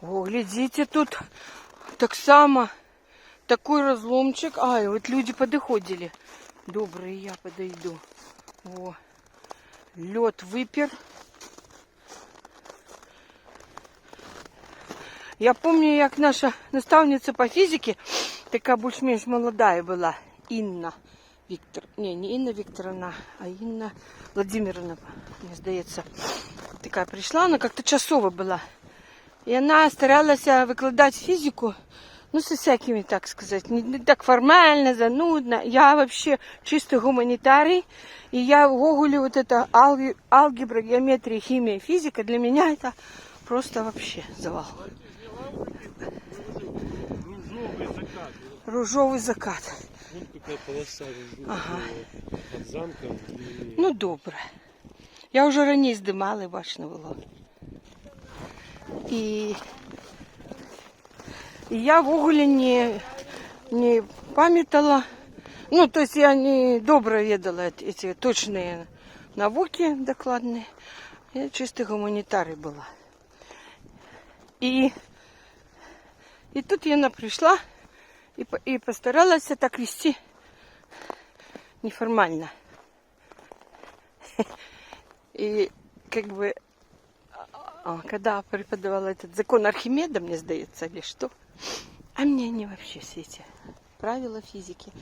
О, глядите, тут так само такой разломчик. Ай, вот люди подходили. Добрые, я подойду. О, лед выпер. Я помню, як наша наставниця по фізиці, така більш-менш молодая була, Інна Вікторовна, не Інна Вікторовна, а Інна Владимировна, мені здається, така прийшла, вона як-то часова була. І вона старалася викладати фізику, ну, со всякими, так сказати, не так формально, занудно. Я вообще чисто гуманитарий, и я в Гоголе вот это алгебра, геометрия, химия, физика, для меня это просто вообще завал. Ружовый закат. Вот такая полоса Ага. под замком. И... Ну, добре. Я вже раніше здимала і бачно було. І я в Гоголе не пам'ятала, ну, то есть я не добре ведала эти точные науки докладные. Я чисто гуманитарий была. И тут я пришла и постаралась так вести неформально. И как бы, когда преподавала этот закон Архимеда, мне сдается, или что, а мне они вообще все эти правила физики.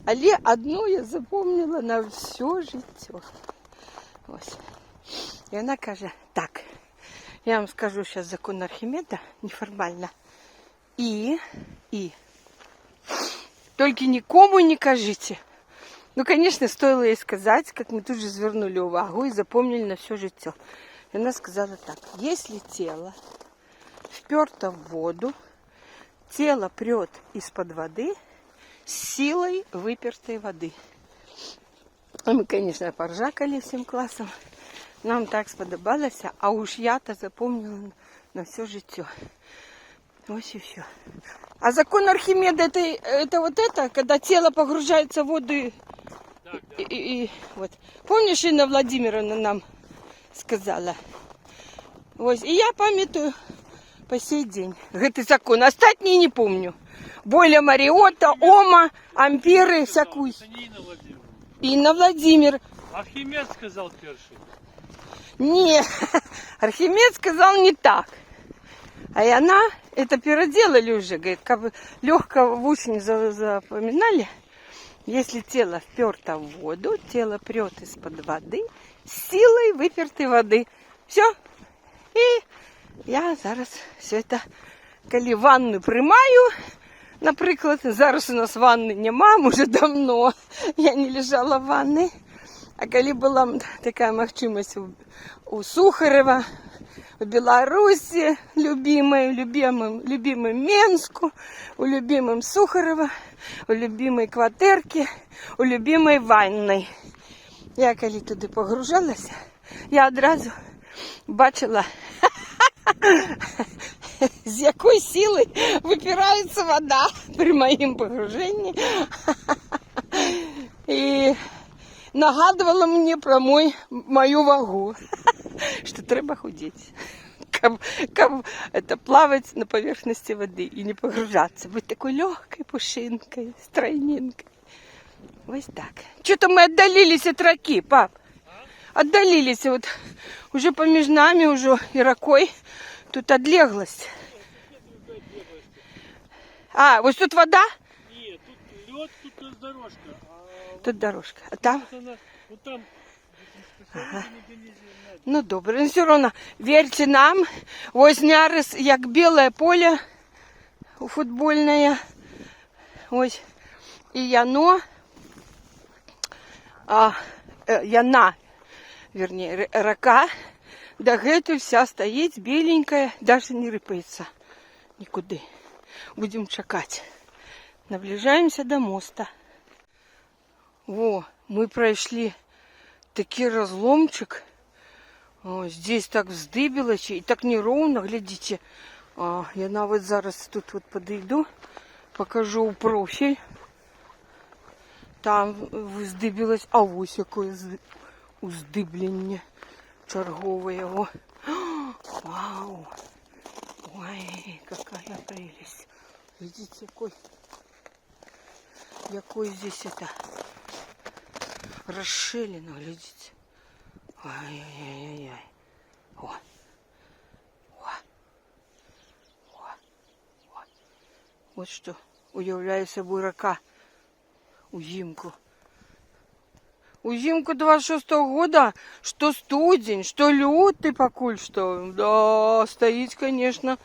Але одно я запомнила на все життя. Ось. И она каже, так, я вам скажу сейчас закон Архимеда, неформально. И, только никому не кажите. Ну, конечно, стоило ей сказать, как мы тут же свернули увагу и запомнили на все життя. И она сказала так, если тело вперто в воду, тело прет из-под воды с силой выпертой воды. А мы, конечно, поржакали всем классом. Нам так сподобалося, а уж я-то запомнила на все життя. Ось и все. А закон Архимеда это вот это, когда тело погружается в воду и вот. Помнишь, Инна Владимировна нам сказала? Ось, и я памятаю по сей день. Этот закон. Остатние не помню. Бойля Мариотта, Ома, Амперы, всякую. Инна Владимир. Архимед сказал перший. Не, Архимед сказал не так. А и она, это переделали уже, говорит, как бы легко в учне запоминали. Если тело вперто в воду, тело прет из-под воды, силой выпертой воды. Все. И я зараз все это, коли ванну приймаю, наприклад, зараз у нас ванни нема, уже давно я не лежала в ванні. А коли була така можливість у Сухарева, в Беларуси, любимым Менску, у любимым Сухарева, у любимой квартирки, у любимой ванной. Я коли туди погружалася, я одразу бачила, з якої сили випирається вода при моїм погруженні. І нагадувала мені про мою вагу, що треба худіти. Это плавать на поверхности воды и не погружаться. Быть такой легкой пушинкой, стройненькой. Вот так. Что-то мы отдалились от раки, пап. Отдалились. Вот уже помеж нами, уже и ракой. Тут отлеглость. А, вот тут вода? Нет, тут лед, тут дорожка. Тут дорожка. А там? Вот там. Ага. Ну, добре, ну, все равно, верьте нам, ось Нярис, як біле поле футбольне, ось, і яно, яна, вернее, рака, да гэту вся стоїть беленькая, даже не рыпается никуда. Будем чекать. Наближаемся до моста. Во, мы прошли такий разломчик. О, здесь так вздыбилось и так неровно, глядите. Я навіть зараз тут вот подойду, покажу профиль. Там вздыбилось, а ось якое уздиблення чергове. Вау! Ой, какая прелесть. Видите, какой здесь это расширено, глядите. Ай-яй-яй-яй. О. О. О. О. Вот что уявляю собой рака узимку. Узимку 26-го года, что студень, что лютый покуль что. Да, стоит, конечно,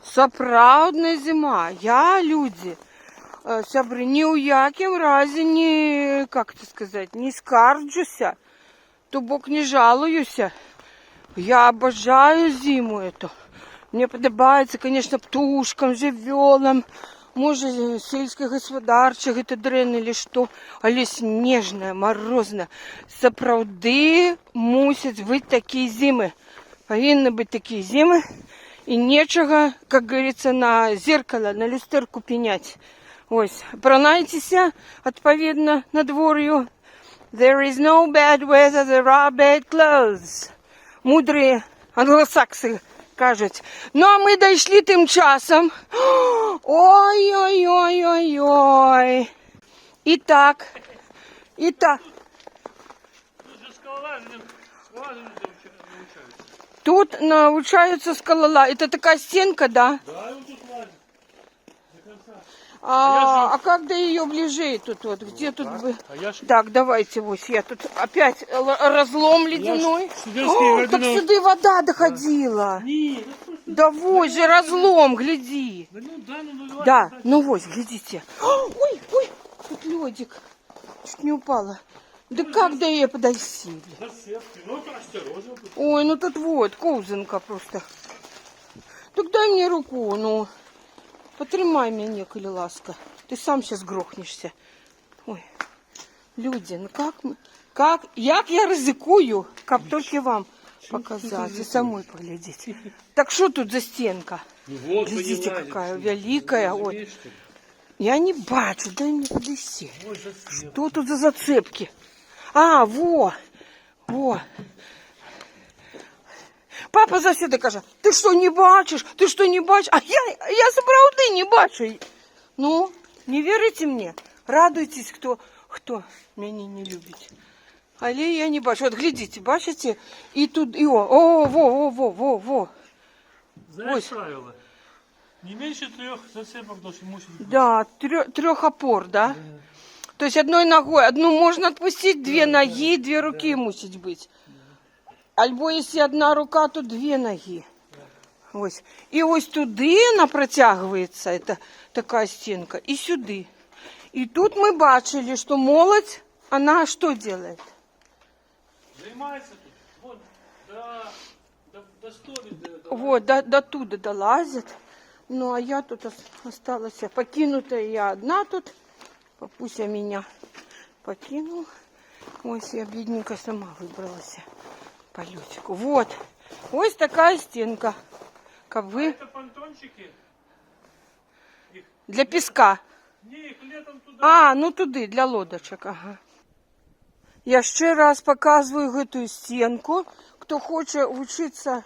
сапраўдная зима. Я, люди, сябры, ні ў якім разе не, как это сказать, не скарджуся, то бок не жалуюся. Я обожаю зиму эту. Мне подобается, конечно, птушкам, жывёлам, может, сельскохаспадарчых это дрэн или что, але снежная, морозная. Сапраўды мусяць быць такие зимы. Повинны быть такие зимы. И нечего, как говорится, на зеркало, на люстерку пенять. Ось, пронайтеся, отповедно, на дворью. There is no bad weather, there are bad clothes. Мудрые англосаксы кажуть. Ну, а ми дійшли тим часом. Ой-ой-ой-ой-ой. І так. Тут же скалолазанием научаются. Тут научаются скалолазить. Это такая стенка, да? Да, и он тут лазит. До конца. А как до ее ближе тут вот? Где тут бы? А я ж... Так, давайте, вот я тут опять разлом ледяной. О, так сюда и вода доходила. Не, Да вот же разлом, гляди. да, ну, Да, ну вот, глядите. Ой, ой, тут ледик. Чуть не упала. Да как до ее подойти? Зацепки, ну осторожно. Ой, ну тут вот, ковзанка просто. Так дай мне руку, ну. Потримай меня, коли ласка. Ты сам сейчас грохнешься. Ой, люди, ну как я ризикую, как только вам показать и самой поглядеть. Так что тут за стенка? Ну, вот, Глядите, понимаете, какая великая. Вот. Я не бачу, дай мне подойти. Что тут за зацепки? А, во. Папа завжди каже, ти що не бачиш? Ти що не бачиш? А я справді не бачу. Ну, не вірите мені? Радуйтесь, хто мене не любить. Але я не бачу. От глядите, бачите? І тут, і во. Знаешь Ось. правило? Не меньше 3 зацепок должен мусить быть. Да, 3 опор, да? То есть одной ногой, одну можно отпустить, 2 ноги, 2 руки мусить быть. Альбо если одна рука, то 2 ноги. Ось. І ось туди вона протягується, это така стінка, і сюди. І тут ми бачили, що молодь, вона що делает? Занимается тут. Вот, до столи. Вот, до туда долазит. Ну, а я тут осталась, покинутая я одна тут. Папуся меня покинул. Ось я бедненько сама выбралась по летику. Вот. Ось такая стенка. Как вы. Это понтончики. Их... Для песка. Не, их летом туда. А, ну туди, для лодочок. Ага. Я ще раз показываю эту стенку. Кто хочет учиться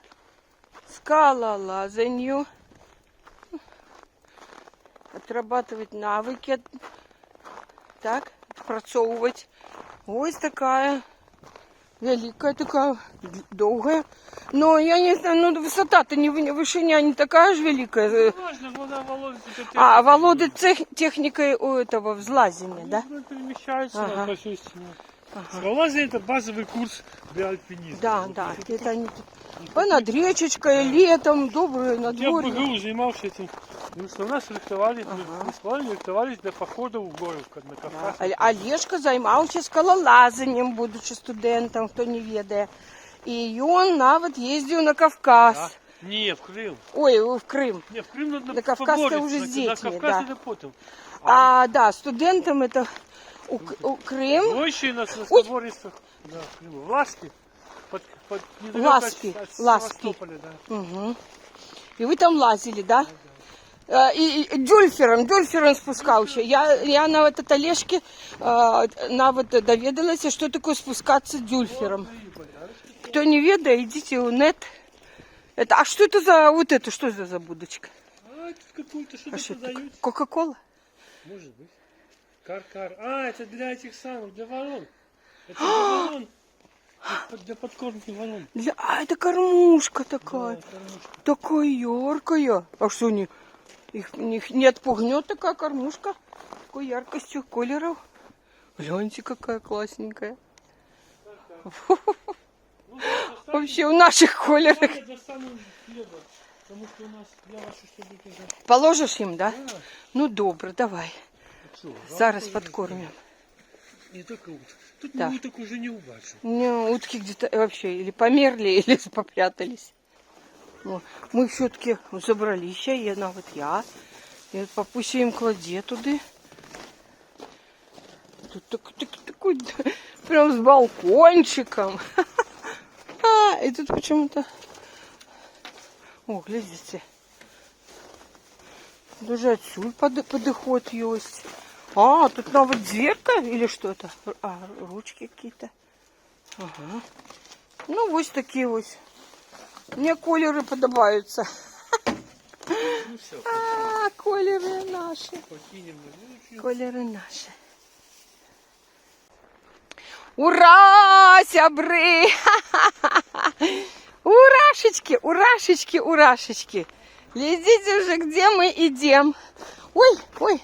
скалолазанию, отрабатывать навыки, так, працовывать. Ось такая великая, такая долгая. Но я не знаю, ну высота-то не вышиня не такая же великая. Важно, вода володит. А володит техникой у этого взлазения, да? Ну, перемещаются Ага. по всей стене. Скалолазание — это базовый курс для альпинизма. Да. Это они над речечкой, летом, добрые на Я в дворе. БГУ занимался этим. Ну, что нас рихтовали, рихтовались для походов в горы на Кавказ. Олежка займаўся скалолазаннем, будучи студентом, хто не ведае. І ён нават ездзіў на Кавказ. Да? Не, в Крым. Ой, в Крым. Не, в Крым надо На Кавказ поборец, уже с на детьми, Кавказ да. это потом. Да, студентам это у Крым. Ну, еще и на скобористах. Да, в Крыму. В Ласпе. Недалеко Ласпи, от Ласпи. Севастополя, да. Угу. І ви там лазили, да? І дюльфером спускався. Я на этот Олежке нават доведалася, що таке спускатися дюльфером. Хто не ведає, йдіть у нет Это, а что это за, вот это, что это за будочка? А, тут какую-то А что-то что это такое? продают. Кока-кола? Может быть. Кар-кар. А, это для этих самых, для ворон. Это для ворон. Для подкормки ворон. А, это кормушка такая. Да, кормушка. Такая яркая. А что, их не отпугнет такая кормушка? Такой яркостью колеров. Гляньте, какая классненькая. Ну, Вообще в наших колерах. я достану хлеба, потому что у нас для ваших чтобы тоже. Положишь им, да? Да. Ну, добре, давай. Що, Зараз рамку подкормим. Не только уток. Тут Да. мы уток уже не убачу. Не, утки где-то вообще или померли, или попрятались. Вот. Мы все-таки забрались, я. И вот папуся им кладе туди. Тут такой прям с балкончиком. И тут почему-то... О, глядите. Даже отсюда подход есть. А, тут навіть дверка или что это? А, ручки какие-то. Ага. Ну, вот такие вот. Мне колеры подобаются. Ну все, А, колеры наши. покинем мы. Колеры наши. Ура, сябры! Урашечки, урашечки, урашечки. Глядите уже, где мы идем. Ой,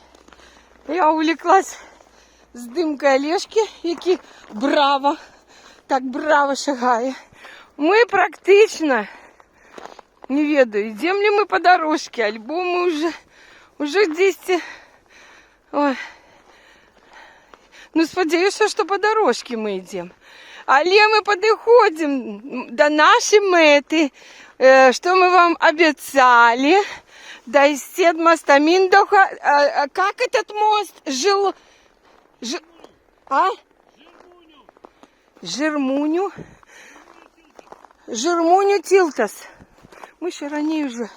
я увлеклась з димкою Олежки, який так браво шагає. Ми практично, не ведаю, идем ли мы по дорожке, альбо мы уже десь... Ой. Ну, сподіваюся, що по дорожці ми йдемо. Але ми підходимо до нашої мети, що ми вам обіцяли. Дойти от моста Миндоха. Как этот мост? Жермуню. Жермуню Тилтас. Мы ще ранее уже.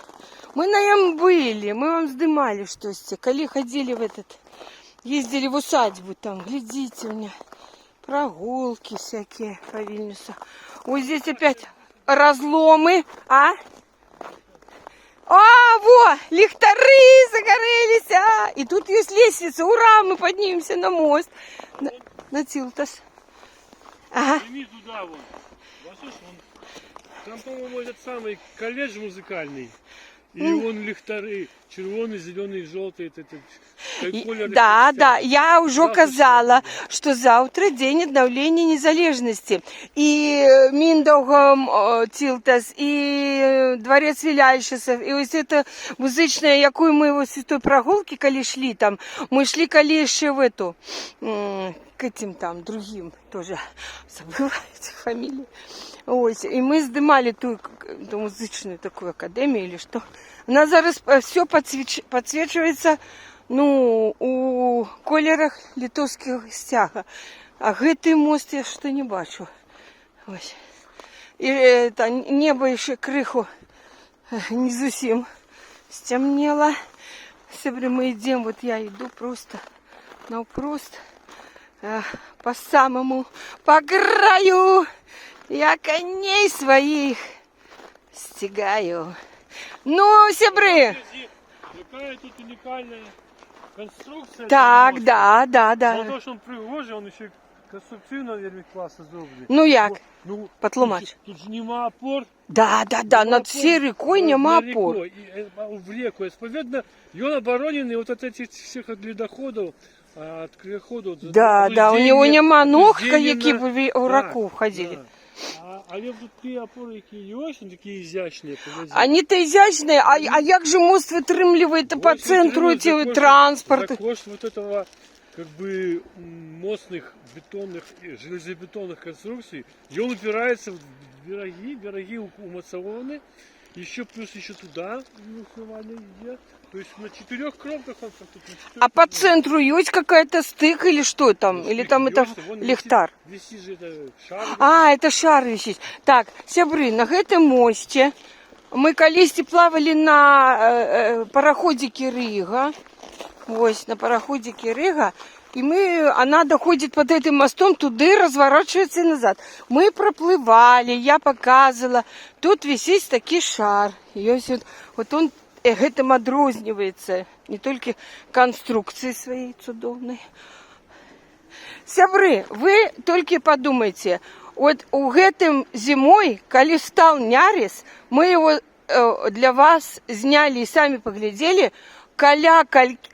Мы на нем были. Мы вам сдымали, что сте. Коли ходили в этот... Ездили в усадьбу там. Глядите у меня. Прогулки всякие по Вильнюсу. Вот здесь опять разломы. Во! Лихтары загорелись! И тут есть лестница. Ура! Мы поднимемся на мост. На Тилтас. Ага. Прими туда вон. Слышишь, вон. Там, по-моему, этот самый колледж музыкальный. И вон лихтары. Червоный, зеленый, желтый. Да, я уже казала, что завтра день обновления незалежности. И Миндаугом Тилтас, и дворец Виляйшисов, и вот это музычное, якую мы его с той прогулки, коли шли там, мы шли коли еще в эту, к этим там другим, тоже забыла этих фамилий. Ось, и мы сдымали ту музычную такую академию или что. Она зараз все подсвечивается, ну, у колерах литовского стяга. А гэты мост я что не бачу. Ось. И это небо еще крыху не зусим стемнело. Сябры, мы идем, вот я иду просто навпрост по самому по краю. Я коней своих стигаю. Ну, сябры! Какая тут уникальная конструкция. Так, да. Мало того, что он пригожий, он еще конструктивно вельми классно зроблений. Ну як? Ну, Потлумач. Тут же нема опор. Да, над всей рекой нема опор. В реку. Відповідно, він оборонений от от этих всіх от ледоходов, от криоходов. Да, у него нема ног, які б у раку входили. Але тут ті опори, які є, такі ізящні. Они-то изящные, а як же мост вытримливает по центру эти транспорты? За кошт вот этого, как бы, мостных бетонных, железобетонных конструкций, и он упирается в береги умацованы, еще плюс еще туда, идет. То есть на 4 кромках он тут. А по центру есть какая-то стык или что там? Или там это ліхтар? Висит же это шар. Это шар висит. Так, сябры, на гэтым мосце мы колись плавали на пароходике Рига. Ось, на пароходике Рига. Она доходит под этим мостом, туды разворачивается и назад. Мы проплывали, я показывала. Тут висит такой шар. Вот он этим отрознивается. Не только конструкцией своей чудовной. Сябры, вы только подумайте. Вот у гэтым зимой, коли стал Нярис, мы его для вас зняли и сами поглядели, каля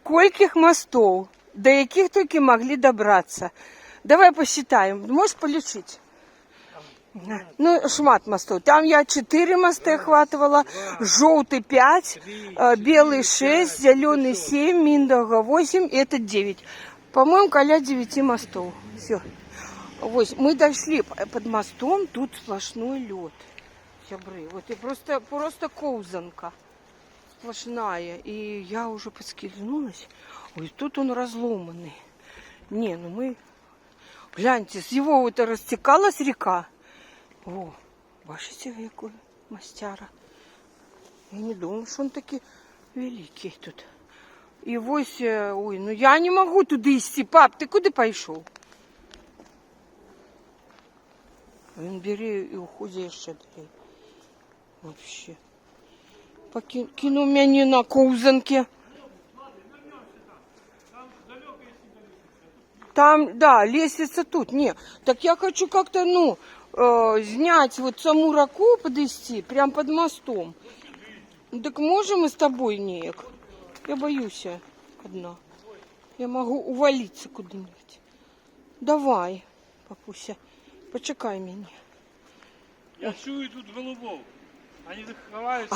кольких мостов, до яких только могли добраться. Давай посчитаем. Можешь полечить? Ну, шмат мостов. Там я 4 моста охватывала, желтый 5, белый 6, зеленый 7, Миндага 8, и это 9. По-моему, каля 9 мостов. Все. Вот, мы дошли под мостом, тут сплошной лед. Сябры. Вот и просто ковзанка сплошная. И я уже подскользнулась. Ой, тут он разломанный. Не, ну мы... Гляньте, с его вот растекалась река. О, бачите, какой мастяра. Я не думала, что он такой великий тут. И вось, ой, ну я не могу туда идти. Пап, ты куда пошел? Він бери і уходи ще далі. Вообще. Кинув мене на ковзанке. Там, да, лестница тут. Не, так я хочу как-то, ну, снять вот саму раку, подвести, прям под мостом. Ну, так можем мы с тобой, Неек? Я боюсь одна. Я могу увалиться куда-нибудь. Давай, папуся. Почекай меня. Я чую тут голубов. Они ховаються.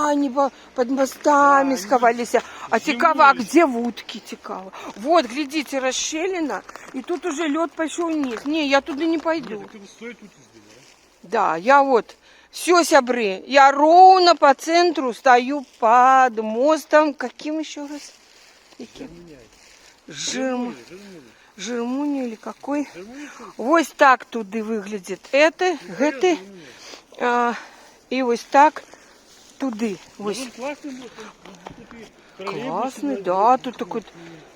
Они под мостами сховались. А цікаво, а где вудки, цікаво? Вот, глядите, расщелина, и тут уже лед пошел вниз. Не, я туда не пойду. Нет, так стой тут и здесь, да, я вот. Все, сябры, я ровно по центру стою под мостом. Каким еще раз? Жирмуни или какой? Вот так туды выглядит. Это, и вот так туды. Классный, да, тут такой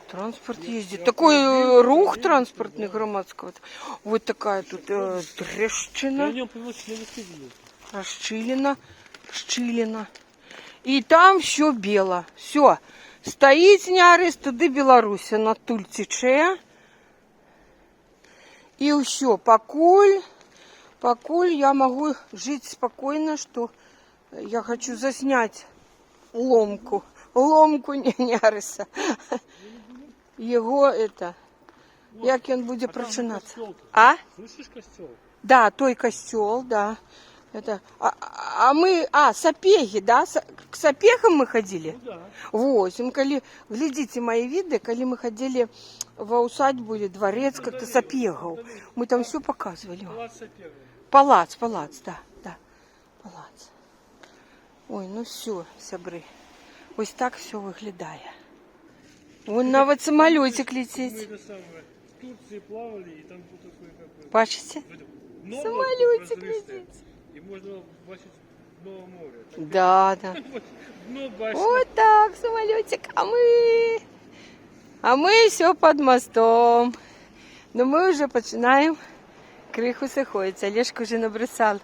транспорт ездит. Такой рух транспортный громадского. Вот такая тут трещина. Расщелина. И там все бело. Все. Стоит Нярис, туды Беларусь, на туль тече. И все, покуль я могу жить спокойно, что я хочу заснять ломку Няриса. Его это, як он будет прочинаться. А? Слышишь костел? Да, той костел, да. Это, мы, сапеги, да? К сапегам мы ходили? Ну, да. Вот, глядите мои виды, когда мы ходили в усадьбу или дворец, как-то сапегов. Мы там все показывали. Палац. Палац, да. Палац. Ой, ну все, сябры. Ось так все виглядає. Вон навіть самолетик летить. Мы в Турции плавали, и там был такой, как... Бачите? Самолетик летит. И можно бачить дно моря. Да. Дно бачить. Вот так, самолетик. А мы все под мостом. Но мы уже починаем криху заходить. Олежка уже набросал.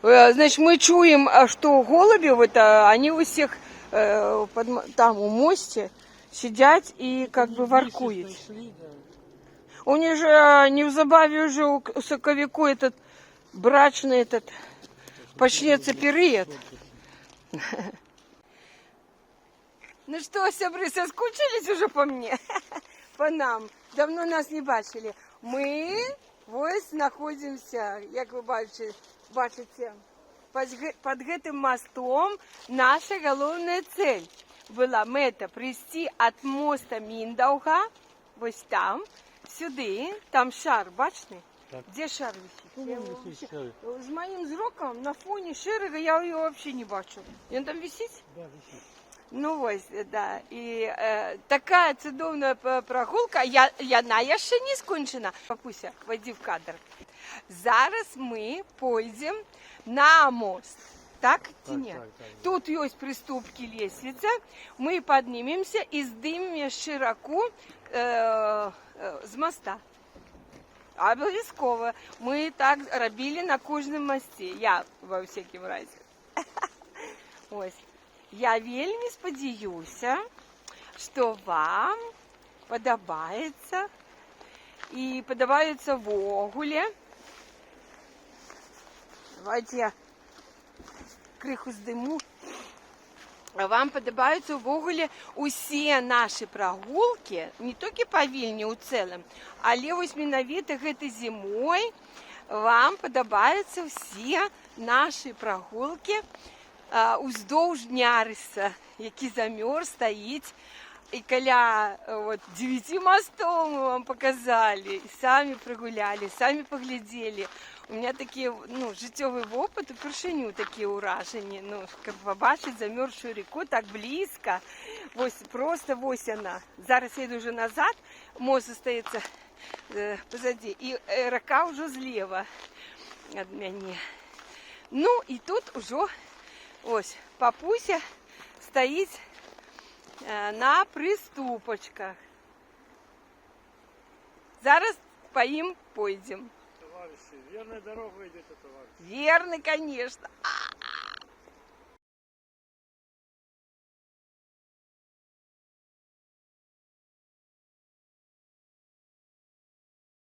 Значит, мы чуем, что голуби, вот, они у всех там у мосте сидят и как бы воркуют. У них же не в забаве уже у соковику этот брачный этот почнется период. Ну что, сябры, соскучились уже по мне? По нам. Давно нас не бачили. Мы ось находимся, як вы бачите, под гэтым мостом. Наша головная цель была мета прийти от моста Миндауга, вот там, сюда, там шар, бачите? Так. Где шар висит? С моим зроком на фоне шерага я его вообще не бачу. И он там висит? Да, висит. Ну ось, да. І така чудовна прогулка, яна яшчэ не скончена. Папуся, войди в кадр. Зараз ми пойдем на мост. Так ці не? Так. Тут есть приступки, лестница. Мы поднимемся и сдымем широко з моста. Обов'язково. Ми так робили на кожному мості. Я, во всякому разі. Ось. Я вельми сподіваюся, що вам подобається і подобається вогуле. Давайте я криху здиму. Вам подобаються вогуле усі наші прогулки, не тільки по Вільні у цілому, але ось менавіта гэтай зимой вам подобаються всі наші прогулки уздовж Дняриса, який замерз, стоїть. І каля от, 9 мостов ми вам показали, і самі прогуляли, самі поглядели. У мене такий життєвий опит, упершиню такі ураження. Побачити замерзшу ріку так близько. Ось, просто ось вона. Зараз я йду вже назад, мост залишається позади. І река вже зліва від мене. Ну, і тут вже ось папуся стоїть на приступочках. Зараз по їм пойдемо. Товарищи, верная дорога идет, товарищи. Верно, конечно.